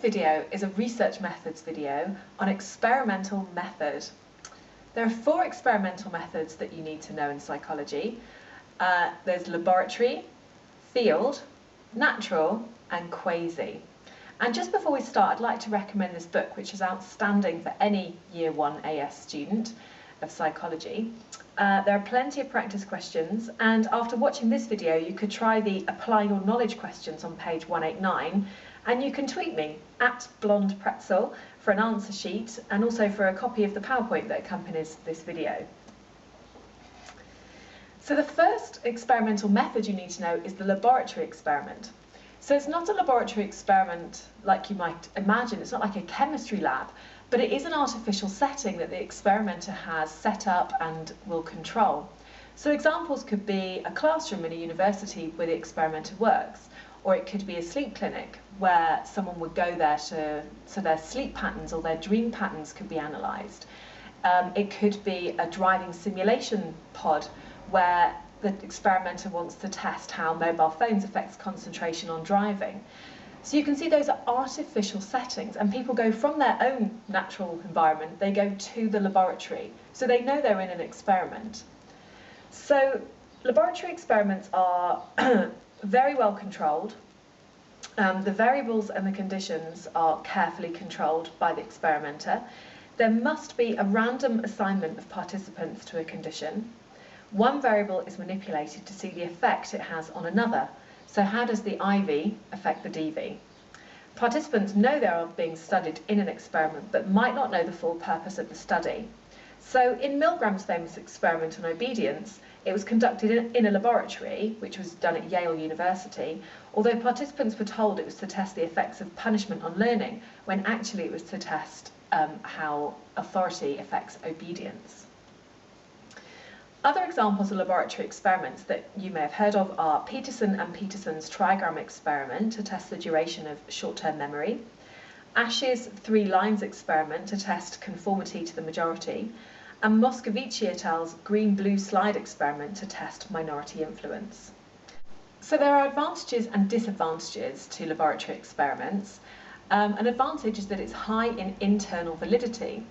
video is a research methods video on experimental method. There are 4 experimental methods that you need to know in psychology. There's laboratory, field, natural, and quasi. And just before we start, I'd like to recommend this book, which is outstanding for any Year 1 AS student of psychology. There are plenty of practice questions, and after watching this video you could try the Apply Your Knowledge questions on page 189, and you can tweet me at blondepretzel for an answer sheet and also for a copy of the PowerPoint that accompanies this video. So the first experimental method you need to know is the laboratory experiment. So it's not a laboratory experiment like you might imagine, it's not like a chemistry lab, but it is an artificial setting that the experimenter has set up and will control. So examples could be a classroom in a university where the experimenter works, or it could be a sleep clinic where someone would go there so their sleep patterns or their dream patterns could be analysed. It could be a driving simulation pod where the experimenter wants to test how mobile phones affects concentration on driving. So you can see those are artificial settings, and people go from their own natural environment, they go to the laboratory, so they know they're in an experiment. So laboratory experiments are very well controlled. The variables and the conditions are carefully controlled by the experimenter. There must be a random assignment of participants to a condition. One variable is manipulated to see the effect it has on another. So how does the IV affect the DV? Participants know they are being studied in an experiment but might not know the full purpose of the study. So in Milgram's famous experiment on obedience, it was conducted in a laboratory, which was done at Yale University, although participants were told it was to test the effects of punishment on learning, when actually it was to test how authority affects obedience. Other examples of laboratory experiments that you may have heard of are Peterson and Peterson's Trigram experiment to test the duration of short-term memory, Ash's 3 lines experiment to test conformity to the majority, and Moscovici et al.'s green-blue slide experiment to test minority influence. So there are advantages and disadvantages to laboratory experiments. An advantage is that it's high in internal validity.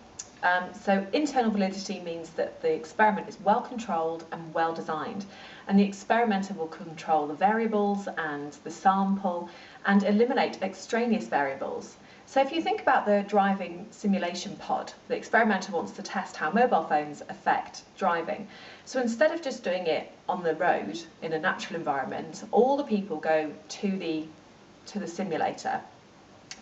So internal validity means that the experiment is well controlled and well designed, and the experimenter will control the variables and the sample and eliminate extraneous variables. So if you think about the driving simulation pod, the experimenter wants to test how mobile phones affect driving. So instead of just doing it on the road in a natural environment, all the people go to the simulator.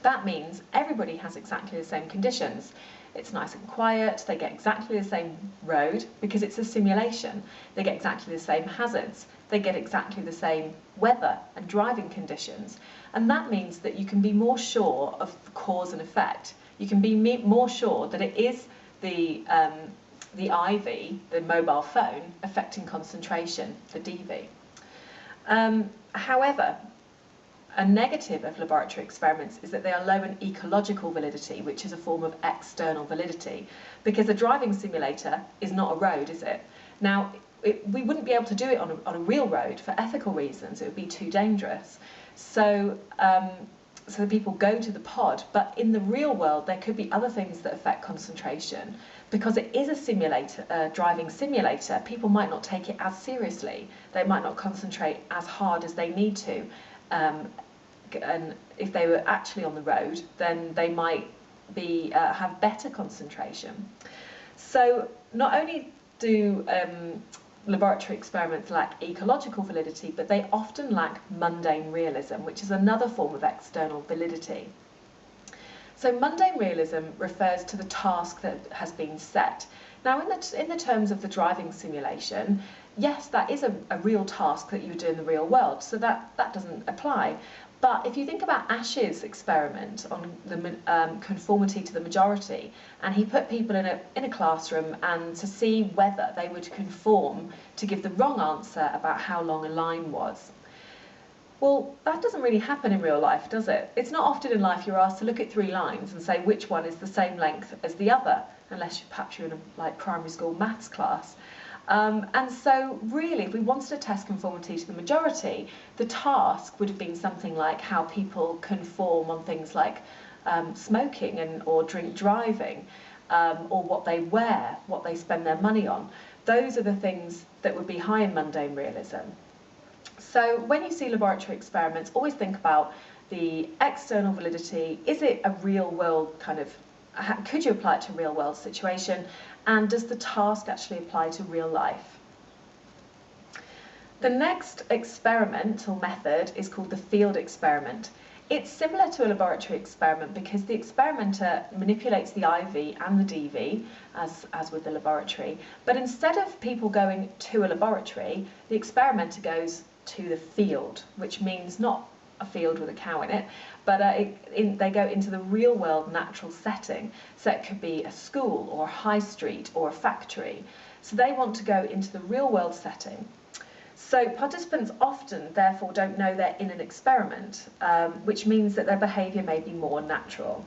That means everybody has exactly the same conditions. It's nice and quiet, they get exactly the same road because it's a simulation. They get exactly the same hazards, they get exactly the same weather and driving conditions. And that means that you can be more sure of the cause and effect. You can be more sure that it is the IV, the mobile phone, affecting concentration, the DV. However, a negative of laboratory experiments is that they are low in ecological validity, which is a form of external validity, because a driving simulator is not a road, is it? Now, we wouldn't be able to do it on a real road for ethical reasons. It would be too dangerous. So the people go to the pod, but in the real world there could be other things that affect concentration. Because it is a simulator, a driving simulator, people might not take it as seriously. They might not concentrate as hard as they need to. And if they were actually on the road, then they might be have better concentration. So not only do laboratory experiments lack ecological validity, but they often lack mundane realism, which is another form of external validity. So mundane realism refers to the task that has been set. Now in the terms of the driving simulation, yes, that is a real task that you would do in the real world, so that doesn't apply. But if you think about Ash's experiment on the conformity to the majority, and he put people in a classroom and to see whether they would conform to give the wrong answer about how long a line was. Well, that doesn't really happen in real life, does it? It's not often in life you're asked to look at 3 lines and say which one is the same length as the other, unless perhaps you're in a primary school maths class. And so really, if we wanted to test conformity to the majority, the task would have been something like how people conform on things like smoking or drink driving, or what they wear, what they spend their money on. Those are the things that would be high in mundane realism. So when you see laboratory experiments, always think about the external validity. Is it a real world kind of, could you apply it to a real world situation? And does the task actually apply to real life? The next experimental method is called the field experiment. It's similar to a laboratory experiment because the experimenter manipulates the IV and the DV, as with the laboratory, but instead of people going to a laboratory, the experimenter goes to the field, which means not a field with a cow in it, but they go into the real world natural setting. So it could be a school or a high street or a factory. So they want to go into the real world setting. So participants often, therefore, don't know they're in an experiment, which means that their behaviour may be more natural.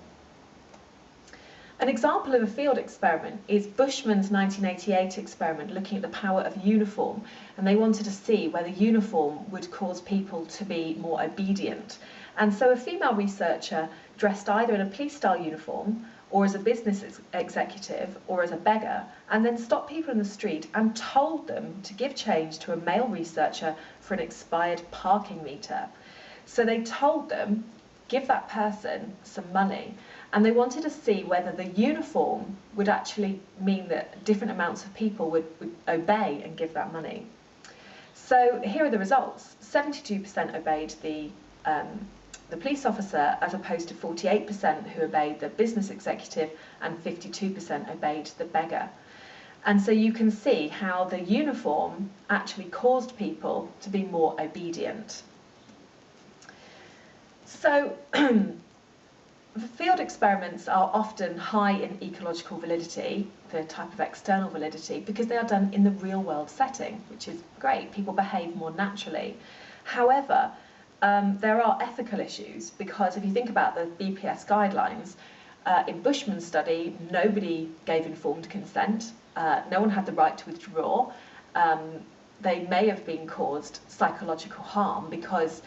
An example of a field experiment is Bushman's 1988 experiment looking at the power of uniform, and they wanted to see whether uniform would cause people to be more obedient. And so a female researcher dressed either in a police-style uniform or as a business executive or as a beggar, and then stopped people in the street and told them to give change to a male researcher for an expired parking meter. So they told them, give that person some money, and they wanted to see whether the uniform would actually mean that different amounts of people would obey and give that money. So here are the results. 72% obeyed the police officer, as opposed to 48% who obeyed the business executive and 52% obeyed the beggar. And so you can see how the uniform actually caused people to be more obedient. So field experiments are often high in ecological validity, the type of external validity, because they are done in the real world setting, which is great. People behave more naturally. However, there are ethical issues, because if you think about the BPS guidelines, in Bushman's study, nobody gave informed consent. No one had the right to withdraw. They may have been caused psychological harm because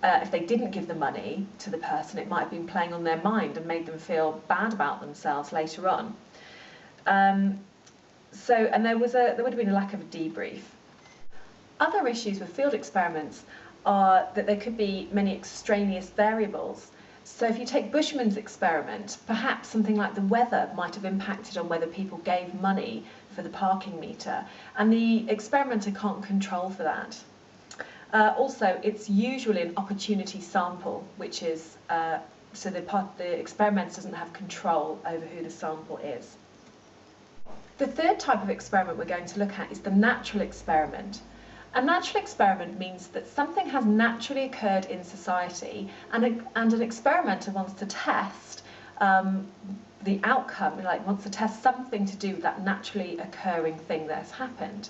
if they didn't give the money to the person, it might have been playing on their mind and made them feel bad about themselves later on. And there would have been a lack of a debrief. Other issues with field experiments are that there could be many extraneous variables. So if you take Bushman's experiment, perhaps something like the weather might have impacted on whether people gave money for the parking meter, and the experimenter can't control for that. Also, it's usually an opportunity sample, which is, so the experimenter doesn't have control over who the sample is. The third type of experiment we're going to look at is the natural experiment. A natural experiment means that something has naturally occurred in society, and an experimenter wants to test the outcome, like wants to test something to do with that naturally occurring thing that has happened.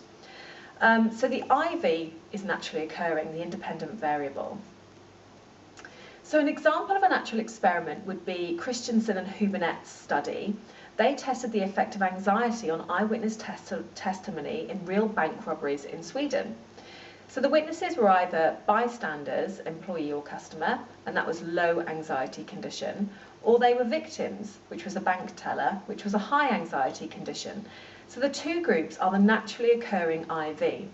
So the IV is naturally occurring, the independent variable. So an example of a natural experiment would be Christianson and Hubinette's study. They tested the effect of anxiety on eyewitness testimony in real bank robberies in Sweden. So the witnesses were either bystanders, employee or customer, and that was low anxiety condition, or they were victims, which was a bank teller, which was a high anxiety condition. So the two groups are the naturally occurring IV.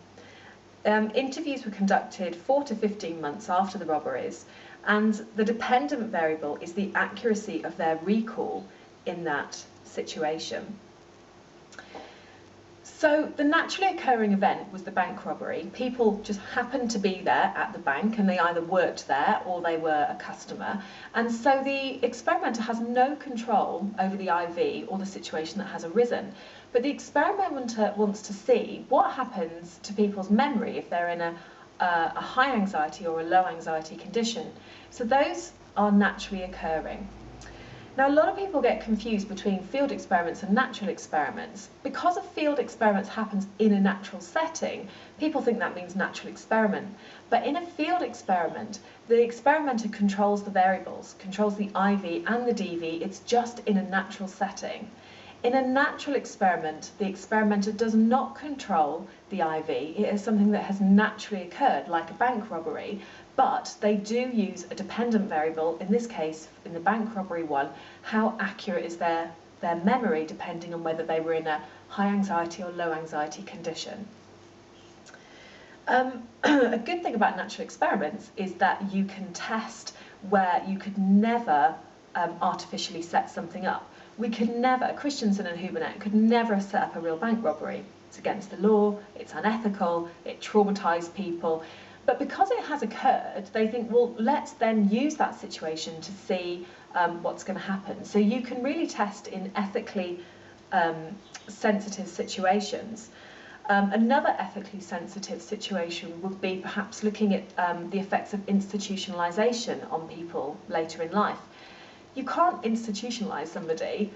Interviews were conducted 4 to 15 months after the robberies, and the dependent variable is the accuracy of their recall in that situation. So the naturally occurring event was the bank robbery. People just happened to be there at the bank, and they either worked there or they were a customer. And so the experimenter has no control over the IV or the situation that has arisen. But the experimenter wants to see what happens to people's memory if they're in a high anxiety or a low anxiety condition. So those are naturally occurring. Now, a lot of people get confused between field experiments and natural experiments. Because a field experiment happens in a natural setting, people think that means natural experiment. But in a field experiment, the experimenter controls the variables, controls the IV and the DV. It's just in a natural setting. In a natural experiment, the experimenter does not control the IV. It is something that has naturally occurred, like a bank robbery, But they do use a dependent variable, in this case, in the bank robbery one, how accurate is their memory, depending on whether they were in a high anxiety or low anxiety condition. A good thing about natural experiments is that you can test where you could never artificially set something up. We could never, Christianson and Hubinette could never set up a real bank robbery. It's against the law, it's unethical, it traumatised people. But because it has occurred, they think, well, let's then use that situation to see what's going to happen. So you can really test in ethically sensitive situations. Another ethically sensitive situation would be perhaps looking at the effects of institutionalisation on people later in life. You can't institutionalise somebody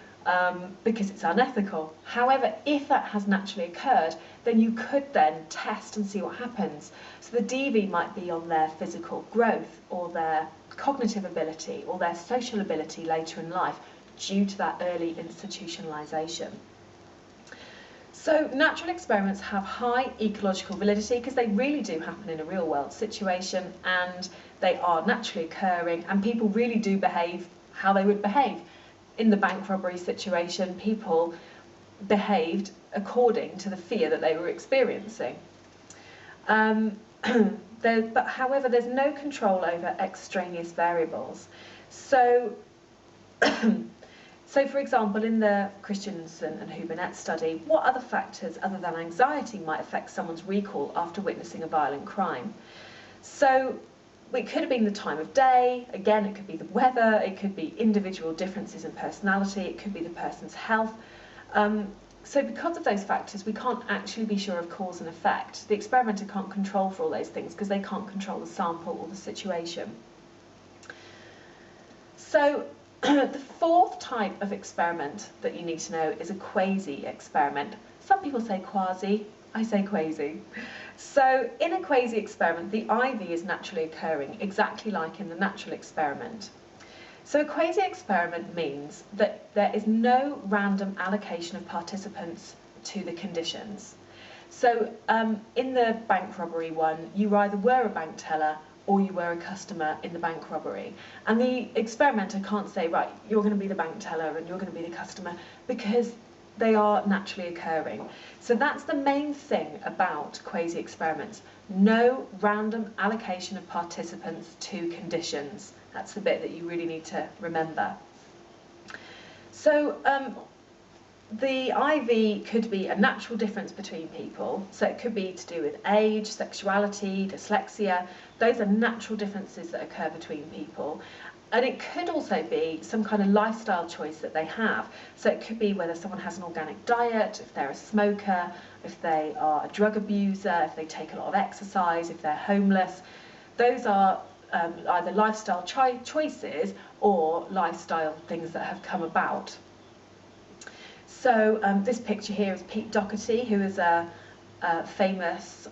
because it's unethical. However, if that has naturally occurred, then you could then test and see what happens. So the DV might be on their physical growth or their cognitive ability or their social ability later in life due to that early institutionalisation. So natural experiments have high ecological validity because they really do happen in a real world situation and they are naturally occurring and people really do behave how they would behave. In the bank robbery situation, people behaved according to the fear that they were experiencing. But however, there's no control over extraneous variables. So, so for example, in the Christianson and Hubinette study, what other factors other than anxiety might affect someone's recall after witnessing a violent crime? So it could have been the time of day, again, it could be the weather, it could be individual differences in personality, it could be the person's health. So because of those factors, we can't actually be sure of cause and effect. The experimenter can't control for all those things because they can't control the sample or the situation. So the fourth type of experiment that you need to know is a quasi experiment. Some people say quasi, I say quasi. So in a quasi experiment, the IV is naturally occurring, exactly like in the natural experiment. So a quasi experiment means that there is no random allocation of participants to the conditions. So in the bank robbery one, you either were a bank teller or you were a customer in the bank robbery. And the experimenter can't say, right, you're going to be the bank teller and you're going to be the customer, because they are naturally occurring. So that's the main thing about quasi experiments. No random allocation of participants to conditions. That's the bit that you really need to remember. So the IV could be a natural difference between people. So it could be to do with age, sexuality, dyslexia. Those are natural differences that occur between people. And it could also be some kind of lifestyle choice that they have. So it could be whether someone has an organic diet, if they're a smoker, if they are a drug abuser, if they take a lot of exercise, if they're homeless. Those are either lifestyle choices or lifestyle things that have come about. So this picture here is Pete Doherty, who is a famous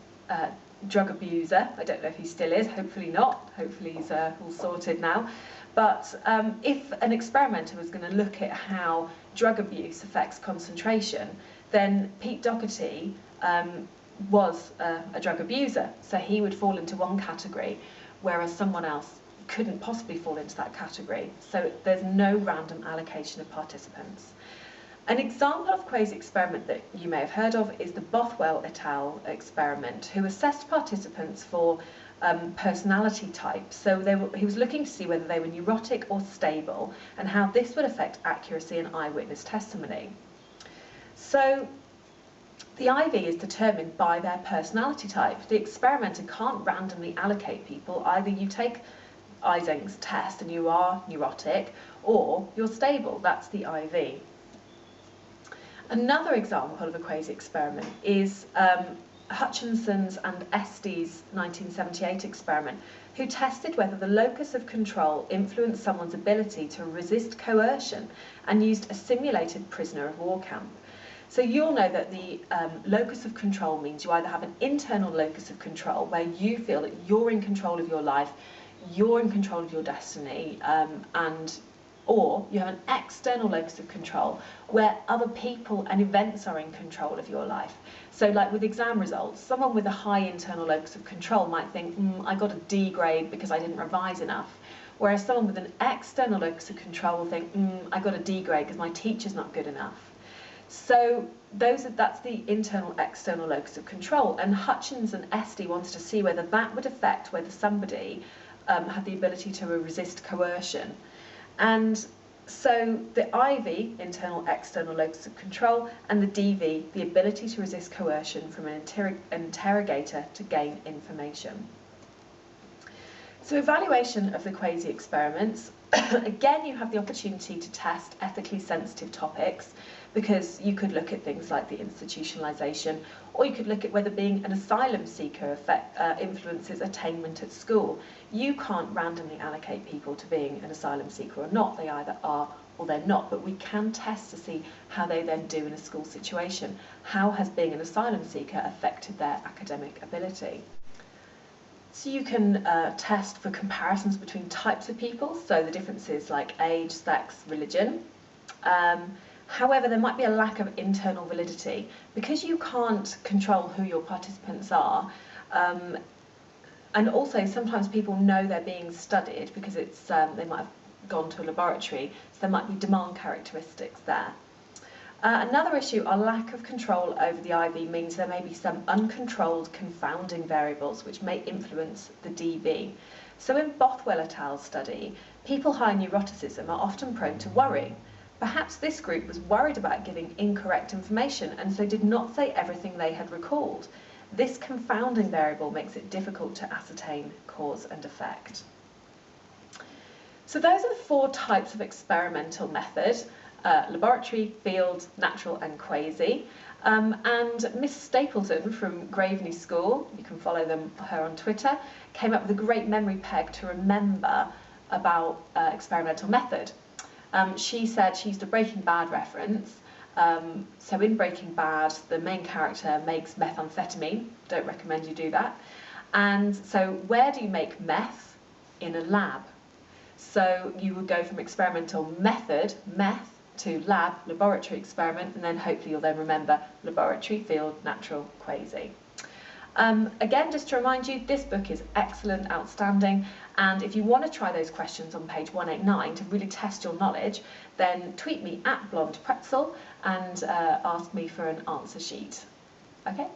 drug abuser. I don't know if he still is, hopefully not. Hopefully he's all sorted now. But if an experimenter was going to look at how drug abuse affects concentration, then Pete Doherty was a drug abuser. So he would fall into one category, whereas someone else couldn't possibly fall into that category. So there's no random allocation of participants. An example of quasi-experiment that you may have heard of is the Bothwell et al. Experiment, who assessed participants for personality types. So he was looking to see whether they were neurotic or stable and how this would affect accuracy in eyewitness testimony. So the IV is determined by their personality type. The experimenter can't randomly allocate people. Either you take Eysenck's test and you are neurotic, or you're stable. That's the IV. Another example of a quasi-experiment is Hutchinson's and Estes' 1978 experiment, who tested whether the locus of control influenced someone's ability to resist coercion and used a simulated prisoner of war camp. So you'll know that the locus of control means you either have an internal locus of control where you feel that you're in control of your life, you're in control of your destiny, and Or you have an external locus of control where other people and events are in control of your life. So like with exam results, someone with a high internal locus of control might think, I got a D grade because I didn't revise enough. Whereas someone with an external locus of control will think, I got a D grade because my teacher's not good enough. So that's the internal external locus of control, and Hutchins and Esty wanted to see whether that would affect whether somebody had the ability to resist coercion. And so the IV, internal external locus of control, and the DV, the ability to resist coercion from an interrogator to gain information. So evaluation of the Quasi experiments, again you have the opportunity to test ethically sensitive topics, because you could look at things like the institutionalisation, or you could look at whether being an asylum seeker influences attainment at school. You can't randomly allocate people to being an asylum seeker or not. They either are or they're not, but we can test to see how they then do in a school situation. How has being an asylum seeker affected their academic ability? So you can test for comparisons between types of people, so the differences like age, sex, religion. However, there might be a lack of internal validity. Because you can't control who your participants are, and also sometimes people know they're being studied because it's they might have gone to a laboratory, so there might be demand characteristics there. Another issue, a lack of control over the IV means there may be some uncontrolled confounding variables which may influence the DV. So in Bothwell et al.'s study, people high in neuroticism are often prone to worry. Perhaps this group was worried about giving incorrect information and so did not say everything they had recalled. This confounding variable makes it difficult to ascertain cause and effect. So those are the 4 types of experimental method: laboratory, field, natural and Quasi. And Miss Stapleton from Graveney School, you can follow her on Twitter, came up with a great memory peg to remember about experimental method. She said she used a Breaking Bad reference. So in Breaking Bad, the main character makes methamphetamine. Don't recommend you do that. And so where do you make meth? In a lab. So you would go from experimental method, meth, to lab, laboratory experiment, and then hopefully you'll then remember laboratory, field, natural, Quasi. Again, just to remind you, this book is excellent, outstanding, and if you want to try those questions on page 189 to really test your knowledge, then tweet me at blondepretzel and ask me for an answer sheet. Okay?